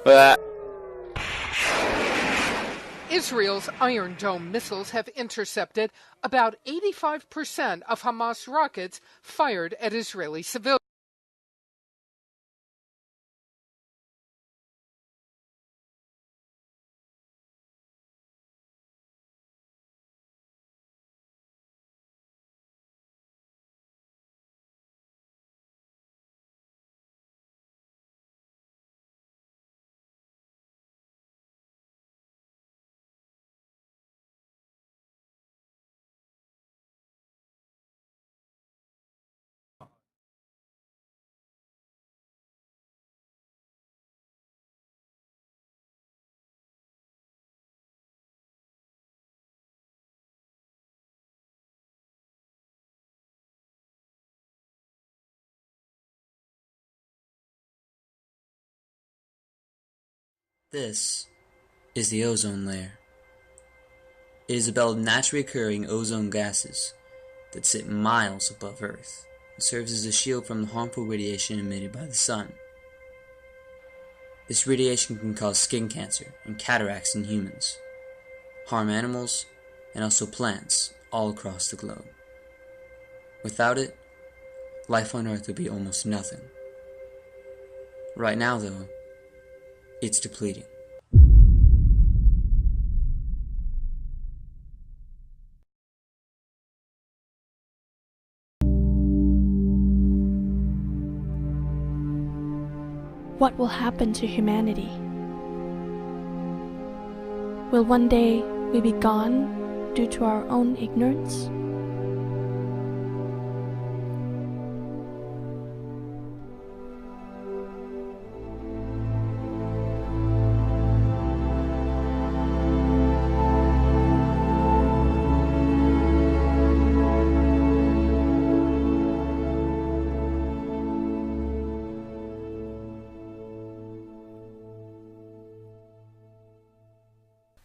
Uh, Israel's Iron Dome missiles have intercepted about 85% of Hamas rockets fired at Israeli civilians. This is the ozone layer. It is a belt of naturally occurring ozone gases that sit miles above Earth and serves as a shield from the harmful radiation emitted by the sun. This radiation can cause skin cancer and cataracts in humans, harm animals, and also plants all across the globe. Without it, life on Earth would be almost nothing. Right now, though, it's depleting. What will happen to humanity? Will one day we be gone due to our own ignorance?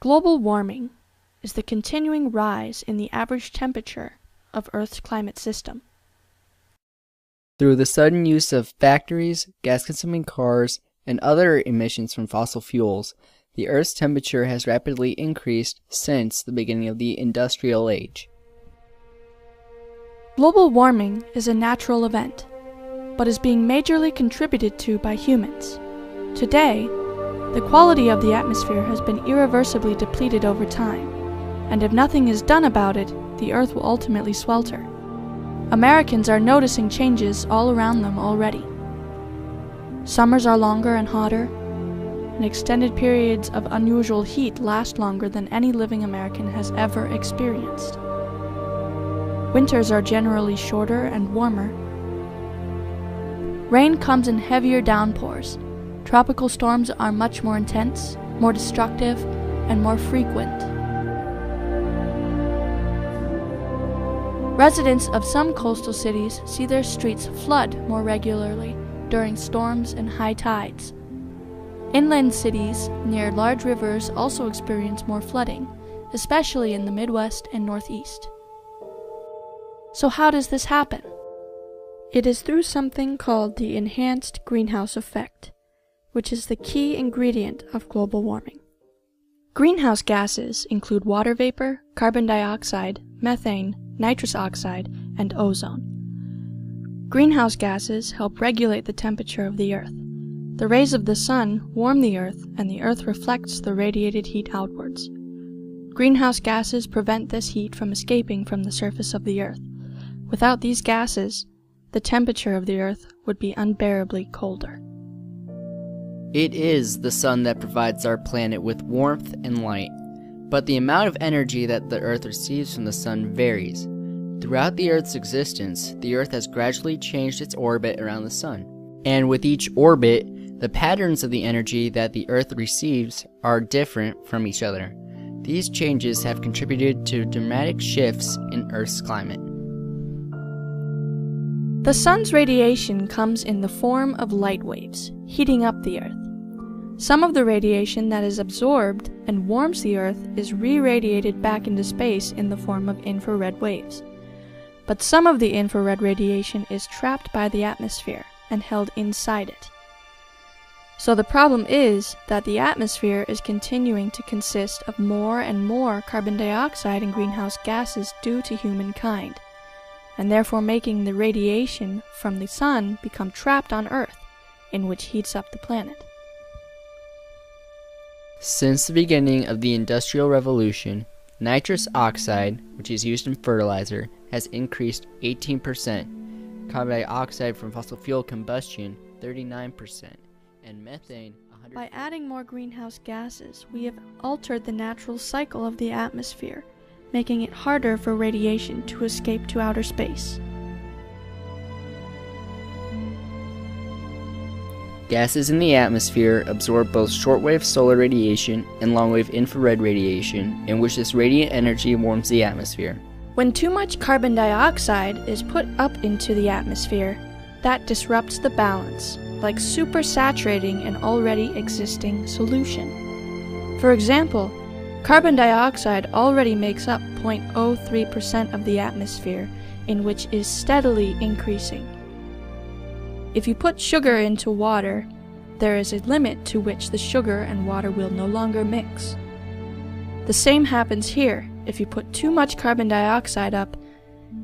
Global warming is the continuing rise in the average temperature of Earth's climate system. Through the sudden use of factories, gas-consuming cars, and other emissions from fossil fuels, the Earth's temperature has rapidly increased since the beginning of the Industrial Age. Global warming is a natural event, but is being majorly contributed to by humans. Today, the quality of the atmosphere has been irreversibly depleted over time, and if nothing is done about it, the Earth will ultimately swelter. Americans are noticing changes all around them already. Summers are longer and hotter, and extended periods of unusual heat last longer than any living American has ever experienced. Winters are generally shorter and warmer. Rain comes in heavier downpours. Tropical storms are much more intense, more destructive, and more frequent. Residents of some coastal cities see their streets flood more regularly during storms and high tides. Inland cities near large rivers also experience more flooding, especially in the Midwest and Northeast. So how does this happen? It is through something called the enhanced greenhouse effect, which is the key ingredient of global warming. Greenhouse gases include water vapor, carbon dioxide, methane, nitrous oxide, and ozone. Greenhouse gases help regulate the temperature of the Earth. The rays of the sun warm the Earth, and the Earth reflects the radiated heat outwards. Greenhouse gases prevent this heat from escaping from the surface of the Earth. Without these gases, the temperature of the Earth would be unbearably colder. It is the sun that provides our planet with warmth and light, but the amount of energy that the Earth receives from the sun varies. Throughout the Earth's existence, the Earth has gradually changed its orbit around the sun, and with each orbit, the patterns of the energy that the Earth receives are different from each other. These changes have contributed to dramatic shifts in Earth's climate. The sun's radiation comes in the form of light waves, heating up the Earth. Some of the radiation that is absorbed and warms the Earth is re-radiated back into space in the form of infrared waves. But some of the infrared radiation is trapped by the atmosphere and held inside it. So the problem is that the atmosphere is continuing to consist of more and more carbon dioxide and greenhouse gases due to humankind, and therefore making the radiation from the sun become trapped on Earth, in which heats up the planet. Since the beginning of the Industrial Revolution, nitrous oxide, which is used in fertilizer, has increased 18%, carbon dioxide from fossil fuel combustion 39%, and methane 100%. By adding more greenhouse gases, we have altered the natural cycle of the atmosphere, making it harder for radiation to escape to outer space. Gases in the atmosphere absorb both shortwave solar radiation and longwave infrared radiation, in which this radiant energy warms the atmosphere. When too much carbon dioxide is put up into the atmosphere, that disrupts the balance, like supersaturating an already existing solution. For example, carbon dioxide already makes up 0.03% of the atmosphere, in which is steadily increasing. If you put sugar into water, there is a limit to which the sugar and water will no longer mix. The same happens here. If you put too much carbon dioxide up,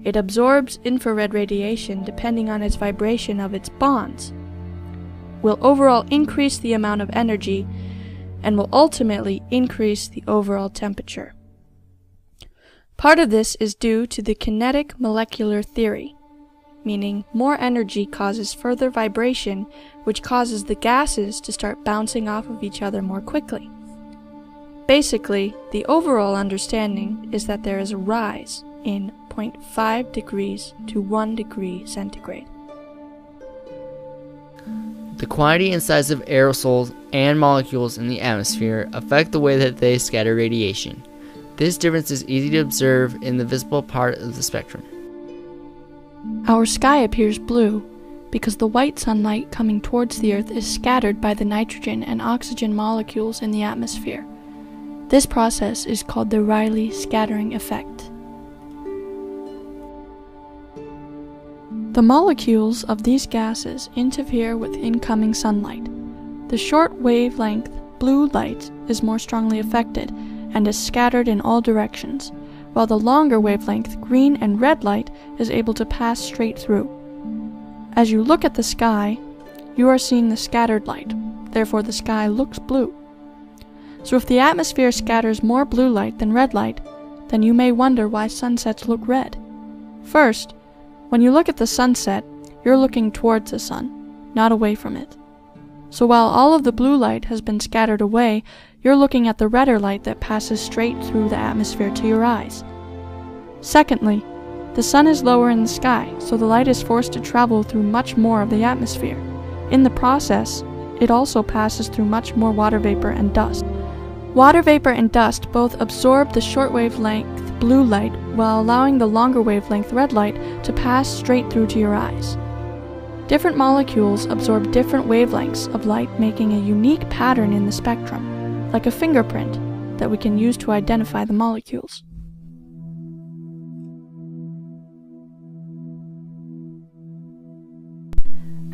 it absorbs infrared radiation depending on its vibration of its bonds, will overall increase the amount of energy, and will ultimately increase the overall temperature. Part of this is due to the kinetic molecular theory, meaning more energy causes further vibration, which causes the gases to start bouncing off of each other more quickly. Basically, the overall understanding is that there is a rise in 0.5 degrees to 1 degree centigrade. The quantity and size of aerosols and molecules in the atmosphere affect the way that they scatter radiation. This difference is easy to observe in the visible part of the spectrum. Our sky appears blue because the white sunlight coming towards the Earth is scattered by the nitrogen and oxygen molecules in the atmosphere. This process is called the Rayleigh scattering effect. The molecules of these gases interfere with incoming sunlight. The short wavelength blue light is more strongly affected and is scattered in all directions, while the longer wavelength green and red light is able to pass straight through. As you look at the sky, you are seeing the scattered light, therefore the sky looks blue. So if the atmosphere scatters more blue light than red light, then you may wonder why sunsets look red. First, when you look at the sunset, you're looking towards the sun, not away from it. So while all of the blue light has been scattered away, you're looking at the redder light that passes straight through the atmosphere to your eyes. Secondly, the sun is lower in the sky, so the light is forced to travel through much more of the atmosphere. In the process, it also passes through much more water vapor and dust. Water vapor and dust both absorb the short wavelength blue light while allowing the longer wavelength red light to pass straight through to your eyes. Different molecules absorb different wavelengths of light, making a unique pattern in the spectrum, like a fingerprint that we can use to identify the molecules.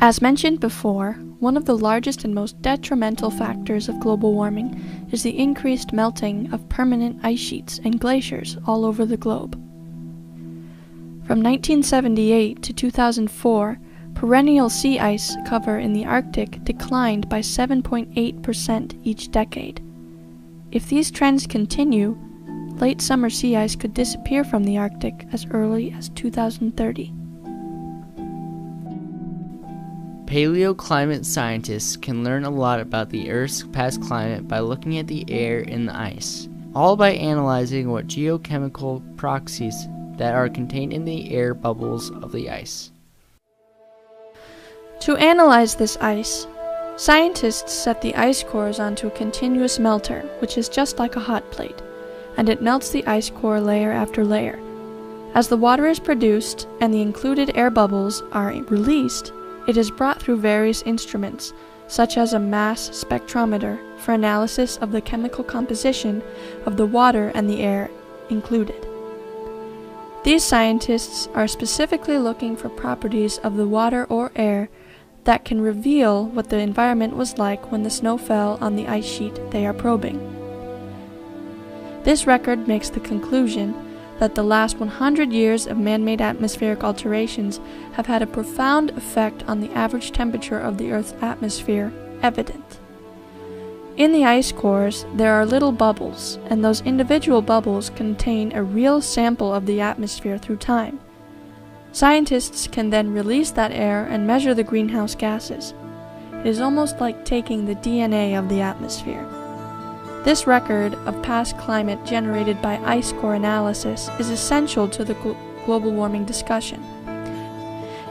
As mentioned before, one of the largest and most detrimental factors of global warming is the increased melting of permanent ice sheets and glaciers all over the globe. From 1978 to 2004, perennial sea ice cover in the Arctic declined by 7.8% each decade. If these trends continue, late summer sea ice could disappear from the Arctic as early as 2030. Paleoclimate scientists can learn a lot about the Earth's past climate by looking at the air and the ice, all by analyzing what geochemical proxies that are contained in the air bubbles of the ice. To analyze this ice, scientists set the ice cores onto a continuous melter, which is just like a hot plate, and it melts the ice core layer after layer. As the water is produced and the included air bubbles are released, it is brought through various instruments, such as a mass spectrometer, for analysis of the chemical composition of the water and the air included. These scientists are specifically looking for properties of the water or air that can reveal what the environment was like when the snow fell on the ice sheet they are probing. This record makes the conclusion that the last 100 years of man-made atmospheric alterations have had a profound effect on the average temperature of the Earth's atmosphere evident. In the ice cores, there are little bubbles, and those individual bubbles contain a real sample of the atmosphere through time. Scientists can then release that air and measure the greenhouse gases. It is almost like taking the DNA of the atmosphere. This record of past climate generated by ice core analysis is essential to the global warming discussion.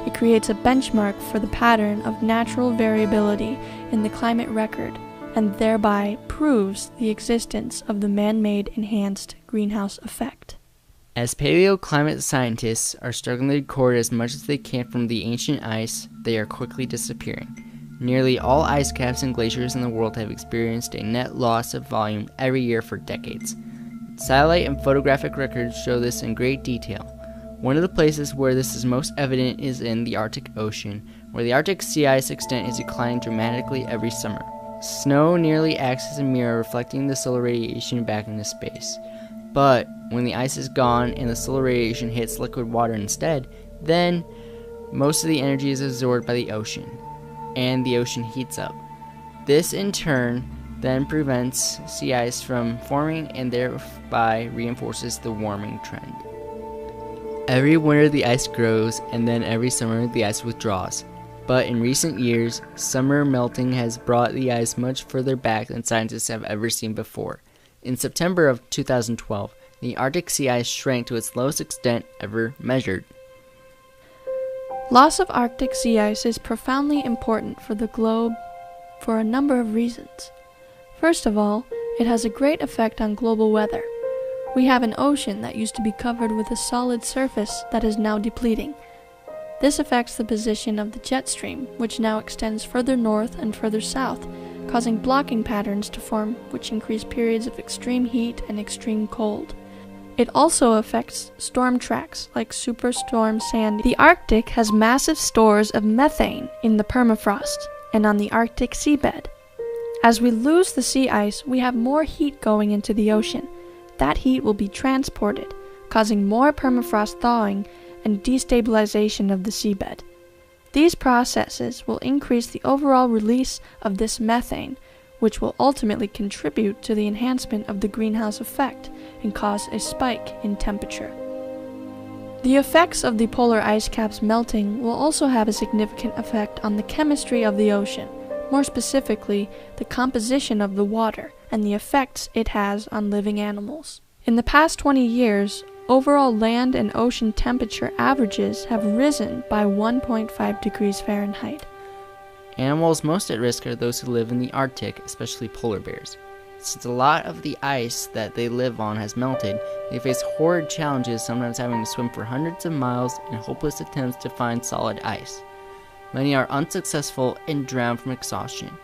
It creates a benchmark for the pattern of natural variability in the climate record, and thereby proves the existence of the man-made enhanced greenhouse effect. As paleoclimate scientists are struggling to record as much as they can from the ancient ice, they are quickly disappearing. Nearly all ice caps and glaciers in the world have experienced a net loss of volume every year for decades. Satellite and photographic records show this in great detail. One of the places where this is most evident is in the Arctic Ocean, where the Arctic sea ice extent is declining dramatically every summer. Snow nearly acts as a mirror, reflecting the solar radiation back into space. But when the ice is gone and the solar radiation hits liquid water instead, then most of the energy is absorbed by the ocean, and the ocean heats up. This in turn then prevents sea ice from forming and thereby reinforces the warming trend. Every winter the ice grows, and then every summer the ice withdraws. But in recent years, summer melting has brought the ice much further back than scientists have ever seen before. In September of 2012, the Arctic sea ice shrank to its lowest extent ever measured. Loss of Arctic sea ice is profoundly important for the globe for a number of reasons. First of all, it has a great effect on global weather. We have an ocean that used to be covered with a solid surface that is now depleting. This affects the position of the jet stream, which now extends further north and further south, causing blocking patterns to form which increase periods of extreme heat and extreme cold. It also affects storm tracks like Superstorm Sandy. The Arctic has massive stores of methane in the permafrost and on the Arctic seabed. As we lose the sea ice, we have more heat going into the ocean. That heat will be transported, causing more permafrost thawing and destabilization of the seabed. These processes will increase the overall release of this methane, which will ultimately contribute to the enhancement of the greenhouse effect and cause a spike in temperature. The effects of the polar ice caps melting will also have a significant effect on the chemistry of the ocean, more specifically the composition of the water and the effects it has on living animals. In the past 20 years, overall land and ocean temperature averages have risen by 1.5 degrees Fahrenheit. Animals most at risk are those who live in the Arctic, especially polar bears. Since a lot of the ice that they live on has melted, they face horrid challenges, sometimes having to swim for hundreds of miles in hopeless attempts to find solid ice. Many are unsuccessful and drown from exhaustion.